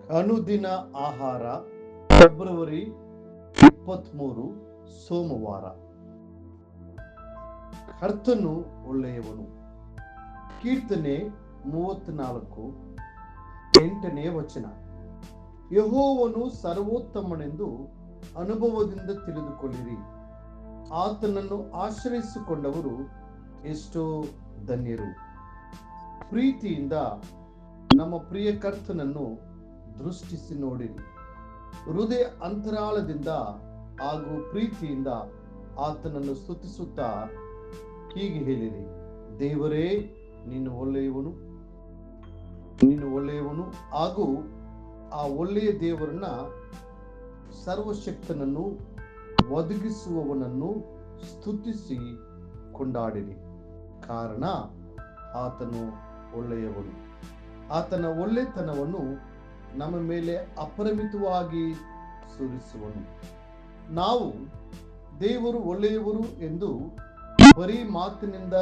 ಅನುದಿನ ಆಹಾರ ಫೆಬ್ರವರಿ 23 ಸೋಮವಾರ. ಕರ್ತನು ಒಳ್ಳೆಯವನು. ಕೀರ್ತನೆ 34 8ನೇ ವಚನ. ಯೆಹೋವನು ಸರ್ವೋತ್ತಮನೆಂದು ಅನುಭವದಿಂದ ತಿಳಿದುಕೊಳ್ಳಿರಿ. ಆತನನ್ನು ಆಶ್ರಯಿಸಿಕೊಂಡವರು ಎಷ್ಟೋ ಧನ್ಯರು. ಪ್ರೀತಿಯಿಂದ ನಮ್ಮ ಪ್ರಿಯ ಕರ್ತನನ್ನು ದೃಷ್ಟಿಸಿ ನೋಡಿರಿ. ಹೃದಯ ಅಂತರಾಳದಿಂದ ಹಾಗೂ ಪ್ರೀತಿಯಿಂದ ಆತನನ್ನು ಸ್ತುತಿಸುತ್ತಾ ಹೀಗೆ ಹೇಳಿರಿ, ದೇವರೇ ನೀನು ಒಳ್ಳೆಯವನು, ನೀನು ಒಳ್ಳೆಯವನು. ಹಾಗೂ ಆ ಒಳ್ಳೆಯ ದೇವರನ್ನ, ಸರ್ವಶಕ್ತನನ್ನು, ಒದಗಿಸುವವನನ್ನು ಸ್ತುತಿಸಿ ಕೊಂಡಾಡಿರಿ. ಕಾರಣ ಆತನು ಒಳ್ಳೆಯವನು. ಆತನ ಒಳ್ಳೆತನವನ್ನು ನಮ್ಮ ಮೇಲೆ ಅಪರಿಮಿತವಾಗಿ ಸುರಿಸುವನು. ನಾವು ದೇವರು ಒಳ್ಳೆಯವರು ಎಂದು ಬರೀ ಮಾತಿನಿಂದ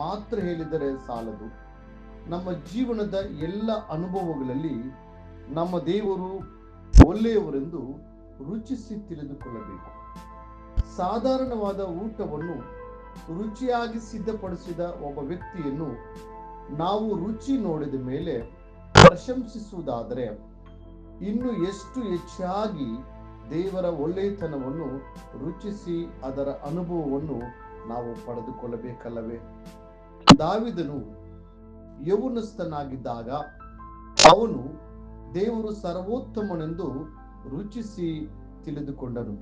ಮಾತ್ರ ಹೇಳಿದರೆ ಸಾಲದು. ನಮ್ಮ ಜೀವನದ ಎಲ್ಲ ಅನುಭವಗಳಲ್ಲಿ ನಮ್ಮ ದೇವರು ಒಳ್ಳೆಯವರೆಂದು ರುಚಿಸಿ ತಿಳಿದುಕೊಳ್ಳಬೇಕು. ಸಾಧಾರಣವಾದ ಊಟವನ್ನು ರುಚಿಯಾಗಿ ಸಿದ್ಧಪಡಿಸಿದ ಒಬ್ಬ ವ್ಯಕ್ತಿಯನ್ನು ನಾವು ರುಚಿ ನೋಡಿದ ಮೇಲೆ ಪ್ರಶಂಸಿಸುವುದಾದರೆ, ಇನ್ನು ಎಷ್ಟು ಹೆಚ್ಚಾಗಿ ದೇವರ ಒಳ್ಳೆಯತನವನ್ನು ರುಚಿಸಿ ಅದರ ಅನುಭವವನ್ನು ನಾವು ಪಡೆದುಕೊಳ್ಳಬೇಕಲ್ಲವೇ? ದಾವೀದನು ಯೌವನಸ್ಥನಾಗಿದ್ದಾಗ ಅವನು ದೇವರು ಸರ್ವೋತ್ತಮನೆಂದು ರುಚಿಸಿ ತಿಳಿದುಕೊಂಡನು.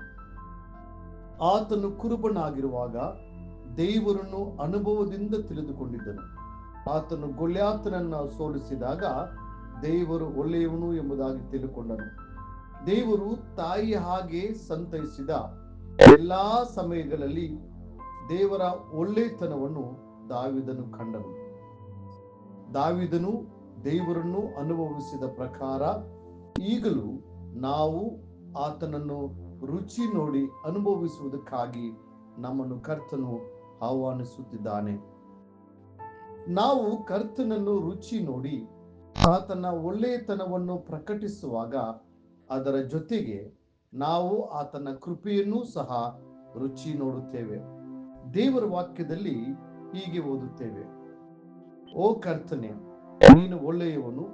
ಆತನು ಕುರುಬನಾಗಿರುವಾಗ ದೇವರನ್ನು ಅನುಭವದಿಂದ ತಿಳಿದುಕೊಂಡಿದ್ದನು. ಆತನು ಗೊಲ್ಯಾತನನ್ನು ಸೋಲಿಸಿದಾಗ ದೇವರು ಒಳ್ಳೆಯವನು ಎಂಬುದಾಗಿ ತಿಳಿದುಕೊಂಡನು. ದೇವರು ತಾಯಿಯ ಹಾಗೆ ಸಂತೈಸಿದ ಎಲ್ಲಾ ಸಮಯಗಳಲ್ಲಿ ದೇವರ ಒಳ್ಳೆತನವನ್ನು ದಾವೀದನು ಕಂಡನು. ದಾವೀದನು ದೇವರನ್ನು ಅನುಭವಿಸಿದ ಪ್ರಕಾರ ಈಗಲೂ ನಾವು ಆತನನ್ನು ರುಚಿ ನೋಡಿ ಅನುಭವಿಸುವುದಕ್ಕಾಗಿ ನಮ್ಮನ್ನು ಕರ್ತನು ಆಹ್ವಾನಿಸುತ್ತಿದ್ದಾನೆ. ನಾವು ಕರ್ತನನ್ನು ರುಚಿ ನೋಡಿ ಆತನ ಒಳ್ಳೆಯತನವನ್ನು ಪ್ರಕಟಿಸುವಾಗ ಅದರ ಜೊತೆಗೆ ನಾವು ಆತನ ಕೃಪೆಯನ್ನೂ ಸಹ ರುಚಿ ನೋಡುತ್ತೇವೆ. ದೇವರ ವಾಕ್ಯದಲ್ಲಿ ಹೀಗೆ ಓದುತ್ತೇವೆ, ಓ ಕರ್ತನೆ, ನೀನು ಒಳ್ಳೆಯವನು,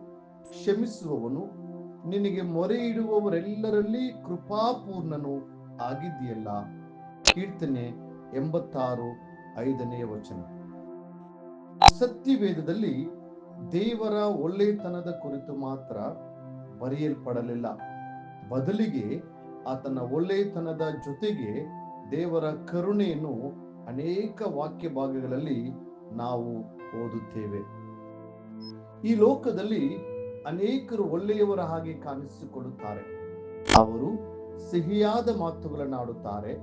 ಕ್ಷಮಿಸುವವನು, ನಿನಗೆ ಮೊರೆ ಇಡುವವರೆಲ್ಲರಲ್ಲಿ ಕೃಪಾಪೂರ್ಣನು ಆಗಿದ್ದೀಯಲ್ಲ. ಕೀರ್ತನೆ 86:5ನೇ ವಚನ. ಸತ್ಯವೇದದಲ್ಲಿ ದೇವರ ಒಳ್ಳೆಯತನದ ಕುರಿತು ಮಾತ್ರ ಬರೆಯಲ್ಪಡಲಿಲ್ಲ. ಬದಲಿಗೆ ಆತನ ಒಳ್ಳೆಯತನದ ಜೊತೆಗೆ ದೇವರ ಕರುಣೆಯನ್ನು ಅನೇಕ ವಾಕ್ಯ ಭಾಗಗಳಲ್ಲಿ ನಾವು ಓದುತ್ತೇವೆ. ಈ ಲೋಕದಲ್ಲಿ ಅನೇಕರು ಒಳ್ಳೆಯವರ ಹಾಗೆ ಕಾಣಿಸಿಕೊಳ್ಳುತ್ತಾರೆ. ಅವರು ಸಿಹಿಯಾದ ಮಾತುಗಳನ್ನಾಡುತ್ತಾರೆ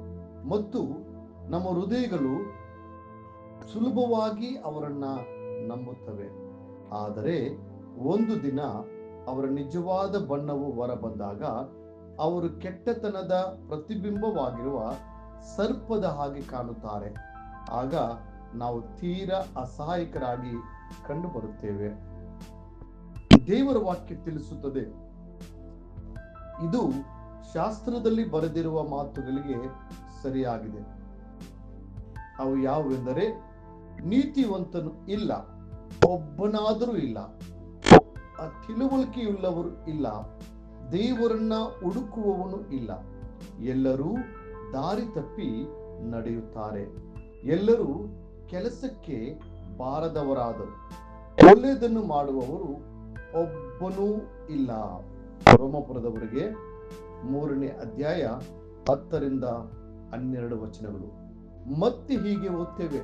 ಮತ್ತು ನಮ್ಮ ಹೃದಯಗಳು ಸುಲಭವಾಗಿ ಅವರನ್ನ ನಂಬುತ್ತವೆ. ಆದರೆ ಒಂದು ದಿನ ಅವರ ನಿಜವಾದ ಬಣ್ಣವು ಹೊರಬಂದಾಗ ಅವರು ಕೆಟ್ಟತನದ ಪ್ರತಿಬಿಂಬವಾಗಿರುವ ಸರ್ಪದ ಹಾಗೆ ಕಾಣುತ್ತಾರೆ. ಆಗ ನಾವು ತೀರಾ ಅಸಹಾಯಕರಾಗಿ ಕಂಡು ಬರುತ್ತೇವೆ. ದೇವರ ವಾಕ್ಯ ತಿಳಿಸುತ್ತದೆ, ಇದು ಶಾಸ್ತ್ರದಲ್ಲಿ ಬರೆದಿರುವ ಮಾತುಗಳಿಗೆ ಸರಿಯಾಗಿದೆ. ಅವು ಯಾವುವೆಂದರೆ, ನೀತಿವಂತನು ಇಲ್ಲ, ಒಬ್ಬನಾದರೂ ಇಲ್ಲ, ತಿಳುವಳಿಕೆಯುಳ್ಳವರು ಇಲ್ಲ, ದೇವರನ್ನ ಹುಡುಕುವವನು ಇಲ್ಲ, ಎಲ್ಲರೂ ದಾರಿ ತಪ್ಪಿ ನಡೆಯುತ್ತಾರೆ, ಎಲ್ಲರೂ ಕೆಲಸಕ್ಕೆ ಬಾರದವರಾದರು, ಒಳ್ಳೆಯದನ್ನು ಮಾಡುವವರು ಒಬ್ಬನೂ ಇಲ್ಲ. ರೋಮಾಪುರದವರಿಗೆ 3ನೇ ಅಧ್ಯಾಯ 10-12 ವಚನಗಳು. ಮತ್ತೆ ಹೀಗೆ ಓದ್ತೇವೆ,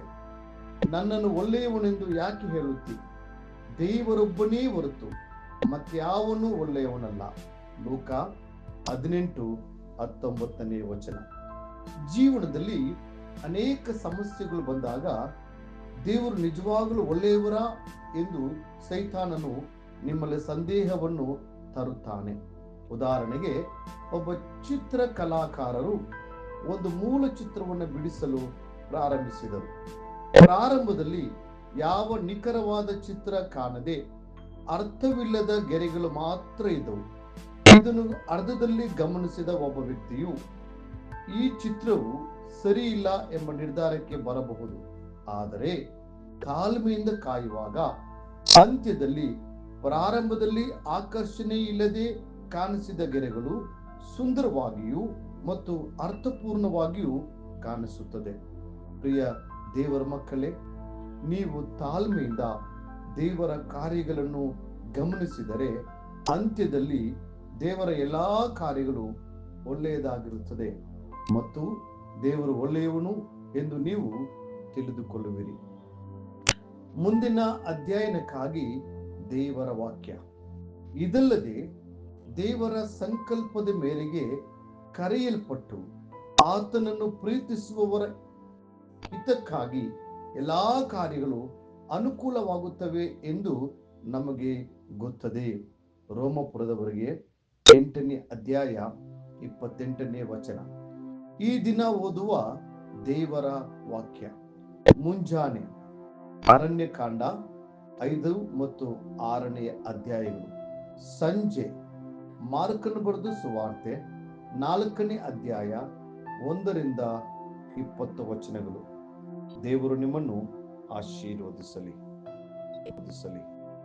ನನ್ನನ್ನು ಒಳ್ಳೆಯವನೆಂದು ಯಾಕೆ ಹೇಳುತ್ತಿ? ದೇವರೊಬ್ಬನೇ ಹೊರತು ಮತ್ಯಾವನೂ ಒಳ್ಳೆಯವನಲ್ಲ. ಲೂಕ 18:19ನೇ ವಚನ. ಜೀವನದಲ್ಲಿ ಅನೇಕ ಸಮಸ್ಯೆಗಳು ಬಂದಾಗ ದೇವರು ನಿಜವಾಗಲೂ ಒಳ್ಳೆಯವರ ಎಂದು ಸೈತಾನನು ನಿಮ್ಮಲ್ಲಿ ಸಂದೇಹವನ್ನು ತರುತ್ತಾನೆ. ಉದಾಹರಣೆಗೆ, ಒಬ್ಬ ಚಿತ್ರ ಕಲಾಕಾರರು ಒಂದು ಮೂಲ ಚಿತ್ರವನ್ನು ಬಿಡಿಸಲು ಪ್ರಾರಂಭಿಸಿದರು. ಪ್ರಾರಂಭದಲ್ಲಿ ಯಾವ ನಿಖರವಾದ ಚಿತ್ರ ಕಾಣದೆ ಅರ್ಥವಿಲ್ಲದ ಗೆರೆಗಳು ಮಾತ್ರ ಇದ್ದವು. ಇದನ್ನು ಅರ್ಧದಲ್ಲಿ ಗಮನಿಸಿದ ಒಬ್ಬ ವ್ಯಕ್ತಿಯು ಈ ಚಿತ್ರವು ಸರಿ ಇಲ್ಲ ಎಂಬ ನಿರ್ಧಾರಕ್ಕೆ ಬರಬಹುದು. ಆದರೆ ತಾಳ್ಮೆಯಿಂದ ಕಾಯುವಾಗ ಅಂತ್ಯದಲ್ಲಿ ಪ್ರಾರಂಭದಲ್ಲಿ ಆಕರ್ಷಣೆ ಇಲ್ಲದೆ ಕಾಣಿಸಿದ ಗೆರೆಗಳು ಸುಂದರವಾಗಿಯೂ ಮತ್ತು ಅರ್ಥಪೂರ್ಣವಾಗಿಯೂ ಕಾಣಿಸುತ್ತದೆ. ಪ್ರಿಯ ದೇವರ ಮಕ್ಕಳೇ, ನೀವು ತಾಳ್ಮೆಯಿಂದ ದೇವರ ಕಾರ್ಯಗಳನ್ನು ಗಮನಿಸಿದರೆ ಅಂತ್ಯದಲ್ಲಿ ದೇವರ ಎಲ್ಲಾ ಕಾರ್ಯಗಳು ಒಳ್ಳೆಯದಾಗಿರುತ್ತದೆ ಮತ್ತು ದೇವರು ಒಳ್ಳೆಯವನು ಎಂದು ನೀವು ತಿಳಿದುಕೊಳ್ಳುವಿರಿ. ಮುಂದಿನ ಅಧ್ಯಯನಕ್ಕಾಗಿ ದೇವರ ವಾಕ್ಯ. ಇದಲ್ಲದೆ ದೇವರ ಸಂಕಲ್ಪದ ಮೇರೆಗೆ ಕರೆಯಲ್ಪಟ್ಟು ಆತನನ್ನು ಪ್ರೀತಿಸುವವರ ಹಿತಕ್ಕಾಗಿ ಎಲ್ಲಾ ಕಾರ್ಯಗಳು ಅನುಕೂಲವಾಗುತ್ತವೆ ಎಂದು ನಮಗೆ ಗೊತ್ತದೆ. ರೋಮಪುರದವರಿಗೆ 8ನೇ ಅಧ್ಯಾಯ 28ನೇ ವಚನ. ಈ ದಿನ ಓದುವ ದೇವರ ವಾಕ್ಯ. ಮುಂಜಾನೆ ಅರಣ್ಯಕಾಂಡ 5 ಮತ್ತು 6ನೇ ಅಧ್ಯಾಯಗಳು. ಸಂಜೆ ಮಾರ್ಕನು ಬರೆದ ಸುವಾರ್ತೆ 4ನೇ ಅಧ್ಯಾಯ 1ರಿಂದ 20 ವಚನಗಳು. ದೇವರು ನಿಮ್ಮನ್ನು ಆಶೀರ್ವದಿಸಲಿ.